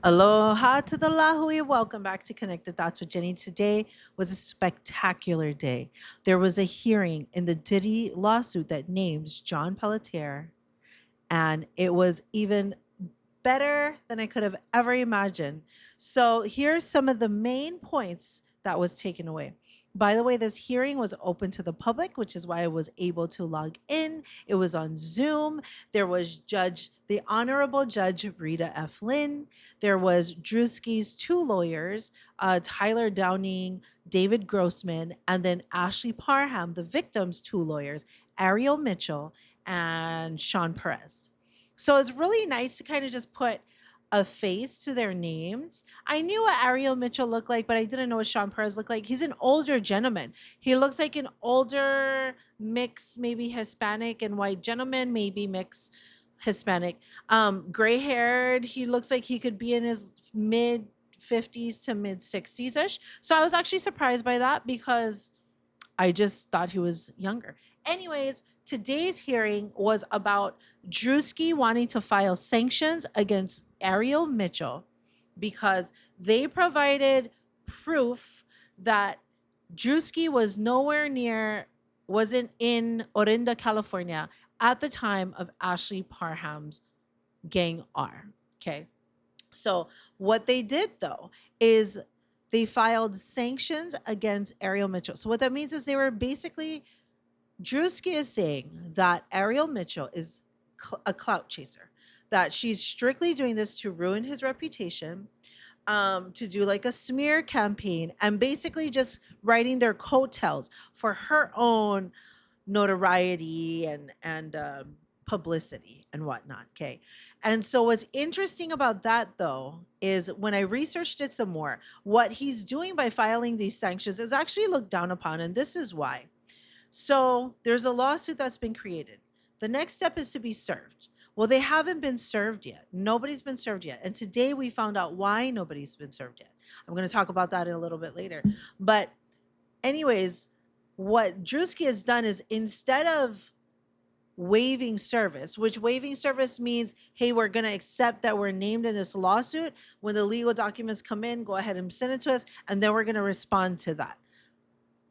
Aloha to the Lahui. Welcome back to Connect the Dots with Jenny. Today was a spectacular day. There was a hearing in the Diddy lawsuit that names John Pelleteir, and it was even better than I could have ever imagined. So here's some of the main points that was taken away. By the way, this hearing was open to the public, which is why I was able to log in. It was on Zoom. There was the Honorable Judge Rita F. Lynn. There was Druski's two lawyers, Tyler Downing, David Grossman, and then Ashley Parham, the victim's two lawyers, Ariel Mitchell and Sean Perez. So it's really nice to kind of just put a face to their names. I knew what Ariel Mitchell looked like, but I didn't know what Sean Perez looked like. He's an older gentleman. He looks like an older mix, maybe Hispanic and white gentleman, maybe mix Hispanic. Gray haired. He looks like he could be in his mid 50s to mid 60s ish. So I was actually surprised by that because I just thought he was younger. Anyways, today's hearing was about Druski wanting to file sanctions against Ariel Mitchell because they provided proof that Druski wasn't in Orinda, California at the time of Ashley Parham's Gang R. Okay. So what they did though is they filed sanctions against Ariel Mitchell. So what that means is they were basically Druski is saying that Ariel Mitchell is a clout chaser, that she's strictly doing this to ruin his reputation, to do like a smear campaign, and basically just writing their coattails for her own notoriety and publicity and whatnot. Okay. And so what's interesting about that though is when I researched it some more, what he's doing by filing these sanctions is actually looked down upon. And this is why. So there's a lawsuit that's been created. The next step is to be served. Well, they haven't been served yet. Nobody's been served yet. And today we found out why nobody's been served yet. I'm going to talk about that in a little bit later. But anyways, what Druski has done is instead of waiving service, which waiving service means, hey, we're going to accept that we're named in this lawsuit. When the legal documents come in, go ahead and send it to us, and then we're going to respond to that.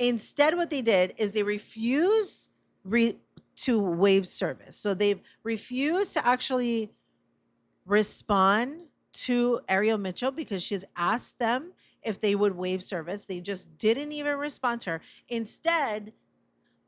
Instead, what they did is they refuse to waive service. So they've refused to actually respond to Ariel Mitchell because she's asked them if they would waive service. They just didn't even respond to her. Instead,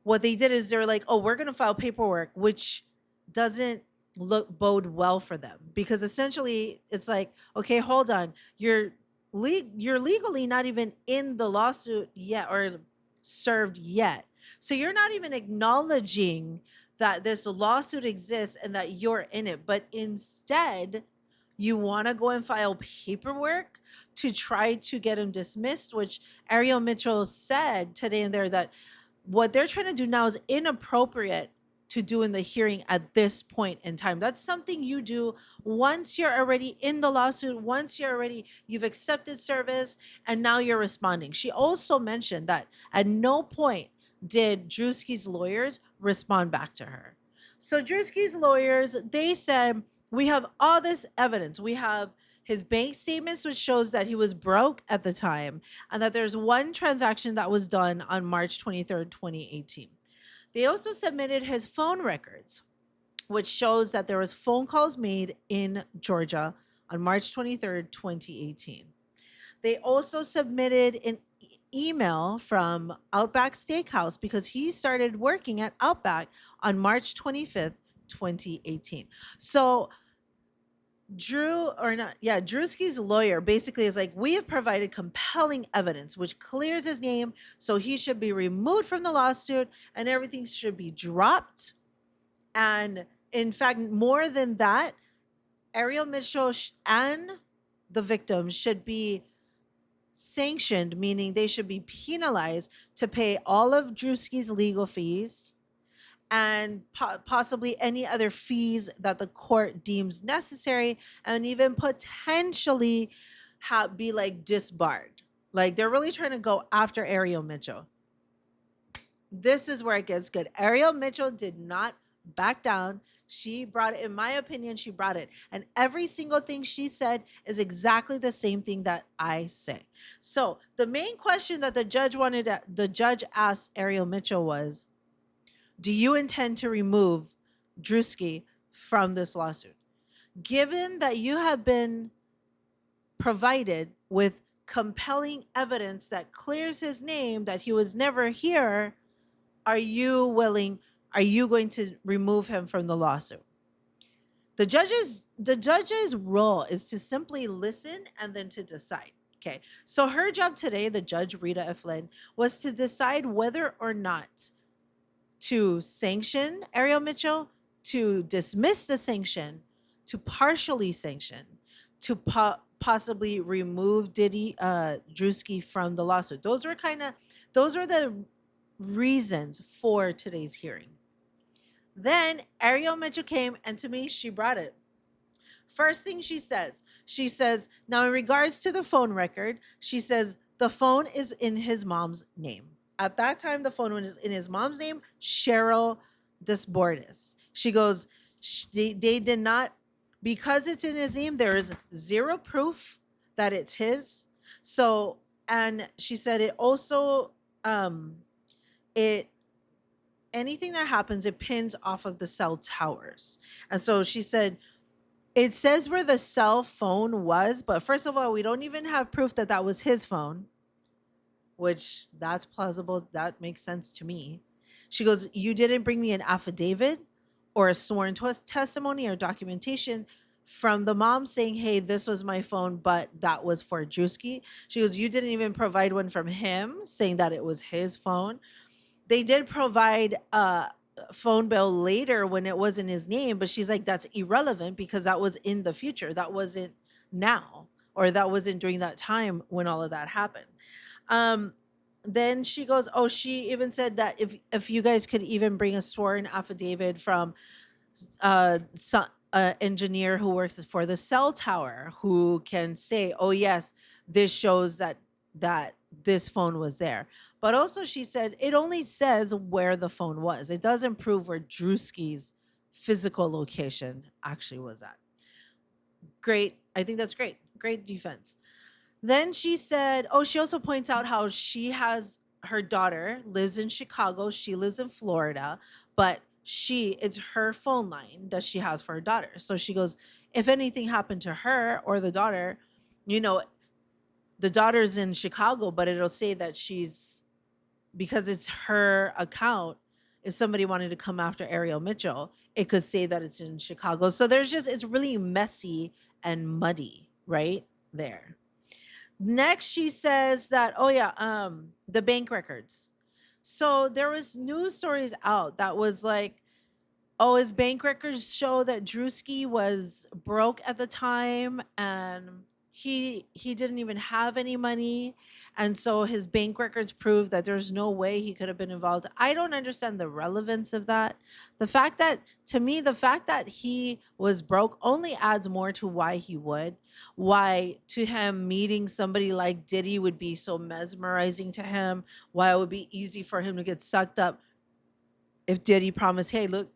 what they did is they're like, oh, we're going to file paperwork, which doesn't bode well for them because essentially it's like, okay, hold on. You're legally not even in the lawsuit yet or served yet. So you're not even acknowledging that this lawsuit exists and that you're in it. But instead, you want to go and file paperwork to try to get him dismissed, which Ariel Mitchell said today and there that what they're trying to do now is inappropriate to do in the hearing at this point in time. That's something you do once you're already in the lawsuit, you've accepted service, and now you're responding. She also mentioned that at no point did Druski's lawyers respond back to her. So Druski's lawyers, they said, we have all this evidence. We have his bank statements, which shows that he was broke at the time, and that there's one transaction that was done on March 23rd, 2018. They also submitted his phone records, which shows that there was phone calls made in Georgia on March 23rd, 2018. They also submitted an email from Outback Steakhouse because he started working at Outback on March 25th, 2018. So Druski's lawyer basically is like, we have provided compelling evidence which clears his name, so he should be removed from the lawsuit and everything should be dropped. And in fact, more than that, Ariel Mitchell and the victims should be sanctioned, meaning they should be penalized to pay all of Druski's legal fees and possibly any other fees that the court deems necessary, and even potentially be like disbarred. Like they're really trying to go after Ariel Mitchell. This is where it gets good. Ariel Mitchell did not back down. She brought it, in my opinion, she brought it. And every single thing she said is exactly the same thing that I say. So the main question that the judge asked Ariel Mitchell was, do you intend to remove Druski from this lawsuit? Given that you have been provided with compelling evidence that clears his name, that he was never here, are you willing, are you going to remove him from the lawsuit? The judge's role is to simply listen and then to decide. Okay. So her job today, the judge Rita F. Lynn, was to decide whether or not to sanction Ariel Mitchell, to dismiss the sanction, to partially sanction, to possibly remove Diddy Druski from the lawsuit. Those were the reasons for today's hearing. Then Ariel Mitchell came, and to me, she brought it. First thing she says, now in regards to the phone record, she says the phone is in his mom's name. At that time, the phone was in his mom's name, Cheryl Desbordes. She goes, they did not, because it's in his name, there is zero proof that it's his. So, and she said it also, it, anything that happens, it pins off of the cell towers. And so she said, it says where the cell phone was, but first of all, we don't even have proof that that was his phone, which that's plausible. That makes sense to me. She goes, you didn't bring me an affidavit or a sworn testimony or documentation from the mom saying, hey, this was my phone, but that was for Druski. She goes, you didn't even provide one from him saying that it was his phone. They did provide a phone bill later when it was in his name, but she's like, that's irrelevant because that was in the future. That wasn't now, or that wasn't during that time when all of that happened. Then she goes, oh, she even said that if you guys could even bring a sworn affidavit from some engineer who works for the cell tower who can say, oh yes, this shows that this phone was there. But also she said it only says where the phone was. It doesn't prove where Druski's physical location actually was at. Great. I think that's great. Great defense. Then she said, oh, she also points out how she has her daughter lives in Chicago. She lives in Florida, but it's her phone line that she has for her daughter. So she goes, if anything happened to her or the daughter, the daughter's in Chicago, but it'll say that because it's her account. If somebody wanted to come after Ariel Mitchell, it could say that it's in Chicago. So it's really messy and muddy right there. Next, she says that, the bank records. So there was news stories out that was like, oh, his bank records show that Druski was broke at the time and he didn't even have any money. And so his bank records prove that there's no way he could have been involved. I don't understand the relevance of that. The fact that he was broke only adds more to why he would. Why to him meeting somebody like Diddy would be so mesmerizing to him. Why it would be easy for him to get sucked up if Diddy promised, hey, look,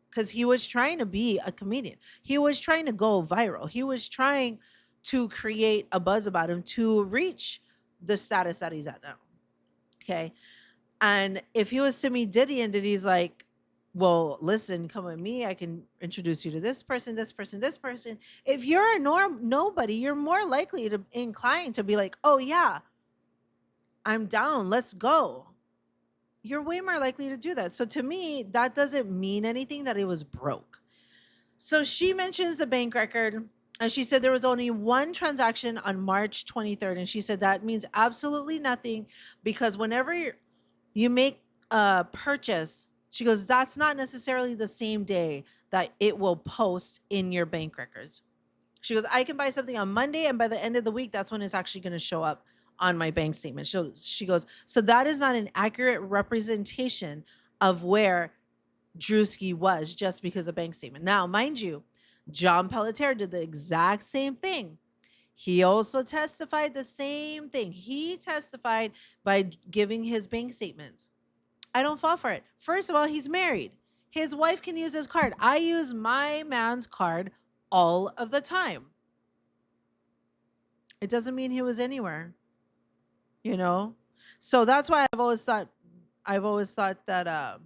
because he was trying to be a comedian. He was trying to go viral. He was trying to create a buzz about him to reach the status that he's at now. Okay. And if he was to meet Diddy and Diddy's like, well, listen, come with me. I can introduce you to this person, this person, this person. If you're a nobody, you're more likely to inclined to be like, oh yeah, I'm down. Let's go. You're way more likely to do that. So to me, that doesn't mean anything that it was broke. So she mentions the bank record. And she said there was only one transaction on March 23rd. And she said that means absolutely nothing because whenever you make a purchase, she goes, that's not necessarily the same day that it will post in your bank records. She goes, I can buy something on Monday and by the end of the week, that's when it's actually going to show up on my bank statement. She goes, so that is not an accurate representation of where Druski was just because of bank statement. Now, mind you, John Pelleteir did the exact same thing. He also testified the same thing. He testified by giving his bank statements. I don't fall for it. First of all, he's married. His wife can use his card. I use my man's card all of the time. It doesn't mean he was anywhere, you know? So that's why I've always thought that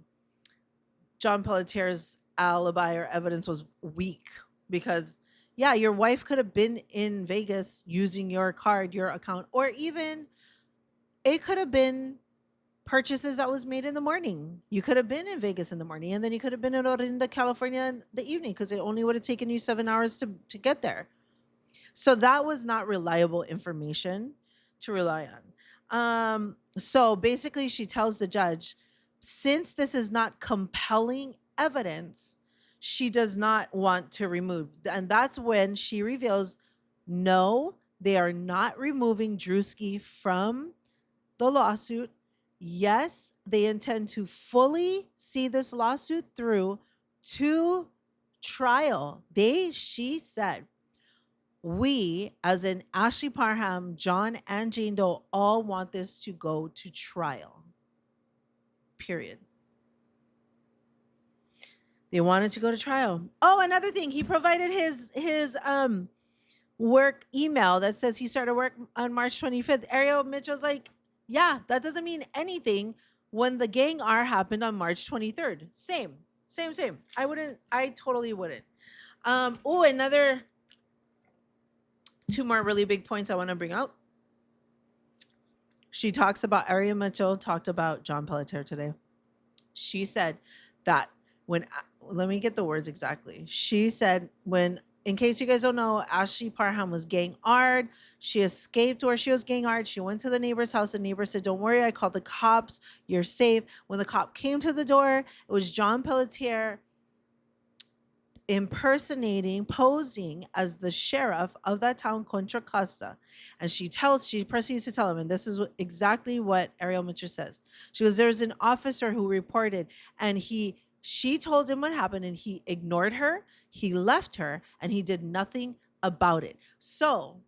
John Pelletier's alibi or evidence was weak, because yeah, your wife could have been in Vegas using your card, your account, or even it could have been purchases that was made in the morning. You could have been in Vegas in the morning, and then you could have been in Orinda, California in the evening, because it only would have taken you 7 hours to get there. So that was not reliable information to rely on. So basically, she tells the judge, since this is not compelling evidence, she does not want to remove. And that's when she reveals, no, they are not removing Druski from the lawsuit. Yes, they intend to fully see this lawsuit through to trial. She said, we, as in Ashley Parham, John, and Jane Doe, all want this to go to trial. Period. They wanted to go to trial. Oh, another thing, he provided his work email that says he started work on March 25th. Ariel Mitchell's like, yeah, that doesn't mean anything when the gang R happened on March 23rd. Same. I totally wouldn't. Another two more really big points I want to bring out. She talks about, Ariel Mitchell talked about John Pelleteir today. She said that let me get the words exactly. She said, in case you guys don't know, Ashley Parham was gang R'd. She escaped where she was gang R'd. She went to the neighbor's house. The neighbor said, don't worry, I called the cops. You're safe. When the cop came to the door, it was John Pelletier posing as the sheriff of that town, Contra Costa. And she proceeds to tell him, and this is exactly what Ariel Mitchell says. She goes, there's an officer who reported, and she told him what happened, and he ignored her, he left her, and he did nothing about it. So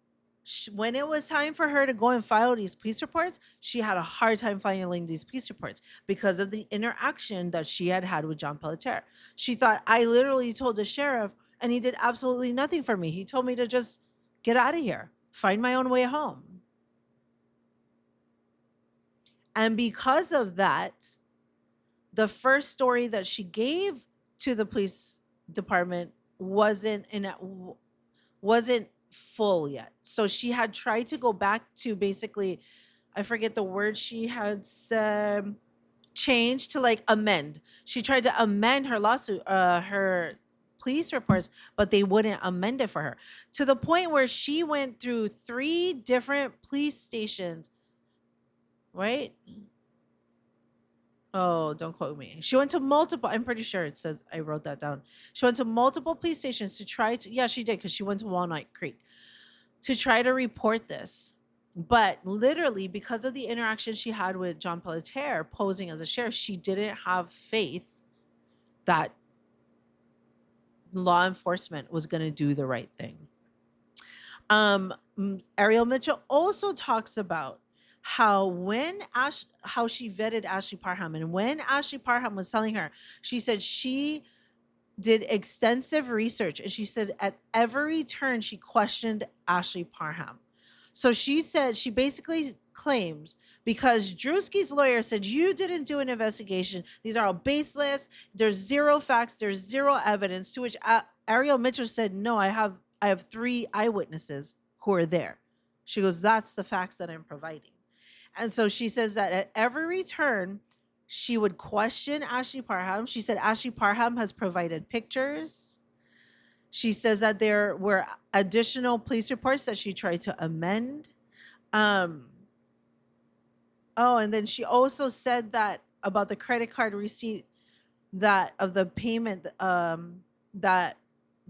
when it was time for her to go and file these police reports, she had a hard time filing these police reports because of the interaction that she had with John Pelleteir. She thought, I literally told the sheriff and he did absolutely nothing for me. He told me to just get out of here, find my own way home. And because of that, the first story that she gave to the police department wasn't full yet. So she had tried to go back to, basically, I forget the word she had said, change to like amend. She tried to amend her lawsuit, her police reports, but they wouldn't amend it for her, to the point where she went through 3 different police stations, right? Oh, don't quote me. She went to multiple, I'm pretty sure it says, I wrote that down. She went to multiple police stations to try to, yeah, she did, because she went to Walnut Creek to try to report this. But literally, because of the interaction she had with John Pelleteir posing as a sheriff, she didn't have faith that law enforcement was going to do the right thing. Ariel Mitchell also talks about how she vetted Ashley Parham, and when Ashley Parham was telling her, she said she did extensive research, and she said at every turn she questioned Ashley Parham. So she said, she basically claims, because Druski's lawyer said, you didn't do an investigation, these are all baseless, there's 0 facts, there's 0 evidence, to which Ariel Mitchell said, no, I have 3 eyewitnesses who are there. She goes, that's the facts that I'm providing. And so she says that at every return, she would question Ashley Parham. She said Ashley Parham has provided pictures. She says that there were additional police reports that she tried to amend. And then she also said that about the credit card receipt that of the payment that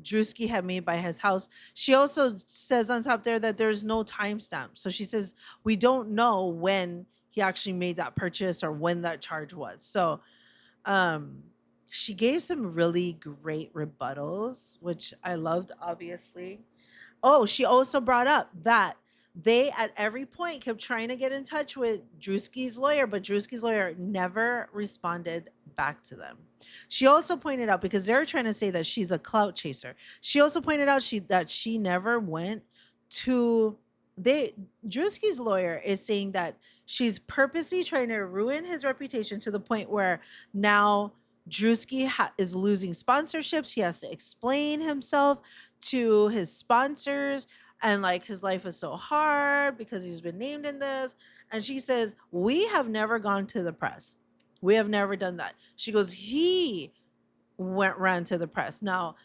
Druski had made by his house. She also says on top there that there's no timestamp. So she says, we don't know when he actually made that purchase or when that charge was. So she gave some really great rebuttals, which I loved, obviously. Oh, she also brought up that they at every point kept trying to get in touch with Druski's lawyer, but Druski's lawyer never responded back to them. She also pointed out, because they're trying to say that she's a clout chaser. She also pointed out that she never went to they Drewski's lawyer is saying that she's purposely trying to ruin his reputation to the point where now Drewski is losing sponsorships. He has to explain himself to his sponsors, and like his life is so hard because he's been named in this. And she says, "We have never gone to the press. We have never done that." She goes, "He ran to the press." Now,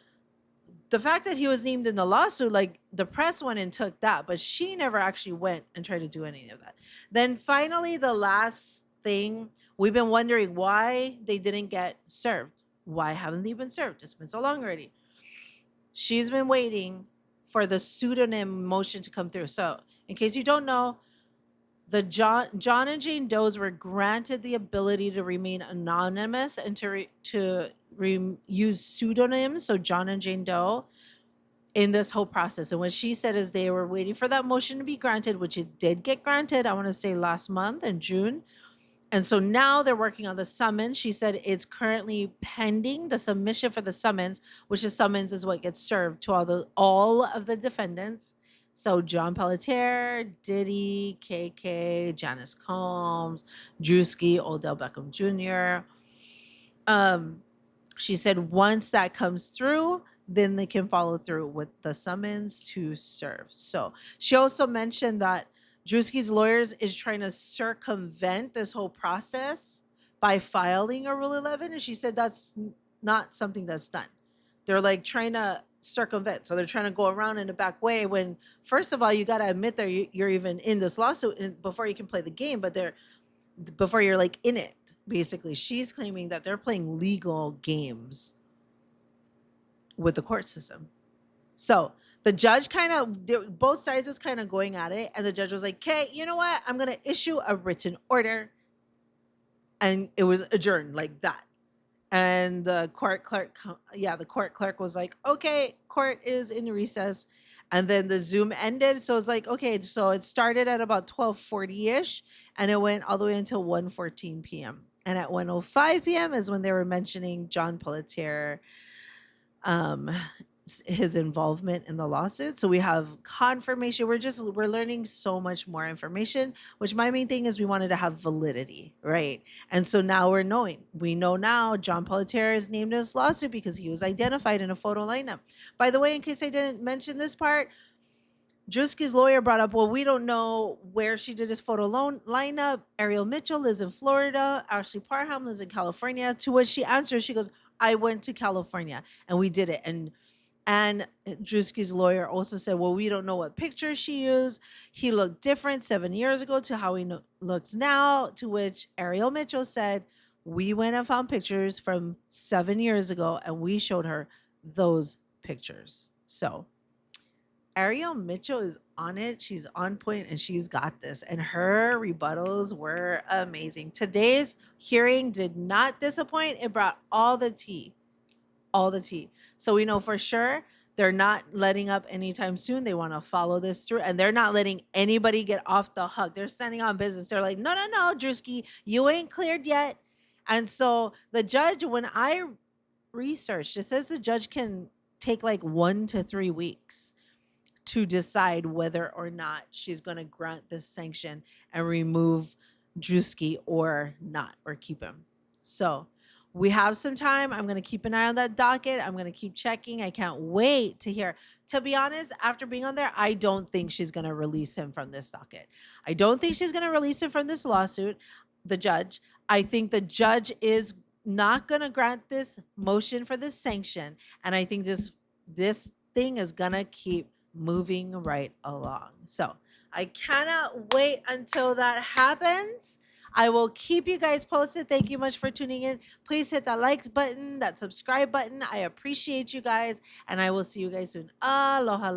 the fact that he was named in the lawsuit, like the press went and took that, but she never actually went and tried to do any of that. Then finally, the last thing, we've been wondering why they didn't get served. Why haven't they been served? It's been so long already. She's been waiting for the pseudonym motion to come through. So, in case you don't know, the John and Jane Does were granted the ability to remain anonymous and to use pseudonyms, so John and Jane Doe, in this whole process. And what she said is they were waiting for that motion to be granted, which it did get granted, I want to say last month in June. And so now they're working on the summons. She said it's currently pending the submission for the summons, which is summons is what gets served to all of the defendants. So John Pelleteir, Diddy, KK, Janice Combs, Druski, Odell Beckham Jr. She said once that comes through, then they can follow through with the summons to serve. So she also mentioned that Drewski's lawyers is trying to circumvent this whole process by filing a Rule 11. And she said that's not something that's done. They're like trying to circumvent. So they're trying to go around in a back way when, first of all, you got to admit that you're even in this lawsuit before you can play the game, but before you're like in it. Basically, she's claiming that they're playing legal games with the court system. So the judge both sides was kind of going at it, and the judge was like, "Okay, you know what? I'm gonna issue a written order," and it was adjourned like that. And the court clerk was like, "Okay, court is in recess," and then the Zoom ended. So it's like, okay, so it started at about 12:40 ish, and it went all the way until 1:14 p.m. And at 1:05 p.m. is when they were mentioning John Pelletier, his involvement in the lawsuit. So we have confirmation. We're learning so much more information, which my main thing is we wanted to have validity, right? And so now we know now John Pelleteir is named in this lawsuit because he was identified in a photo lineup. By the way, in case I didn't mention this part, Druski's lawyer brought up, well, we don't know where she did this photo lineup. Ariel Mitchell lives in Florida. Ashley Parham lives in California. To which she answers, she goes, "I went to California and we did it." And Druski's lawyer also said, well, we don't know what pictures she used. He looked different 7 years ago to how he looks now. To which Ariel Mitchell said, we went and found pictures from 7 years ago and we showed her those pictures. So Ariel Mitchell is on it. She's on point and she's got this. And her rebuttals were amazing. Today's hearing did not disappoint. It brought all the tea. All the tea. So we know for sure they're not letting up anytime soon. They want to follow this through, and they're not letting anybody get off the hook. They're standing on business. They're like, no, Druski, you ain't cleared yet. And so the judge, when I researched, it says the judge can take like 1 to 3 weeks to decide whether or not she's going to grant this sanction and remove Druski or not, or keep him. So we have some time. I'm going to keep an eye on that docket. I'm going to keep checking. I can't wait to hear. To be honest, after being on there, I don't think she's going to release him from this docket. I don't think she's going to release him from this lawsuit, the judge. I think the judge is not going to grant this motion for this sanction. And I think this thing is going to keep moving right along. So I cannot wait until that happens. I will keep you guys posted. Thank you much for tuning in. Please hit that like button, that subscribe button. I appreciate you guys, and I will see you guys soon. Aloha.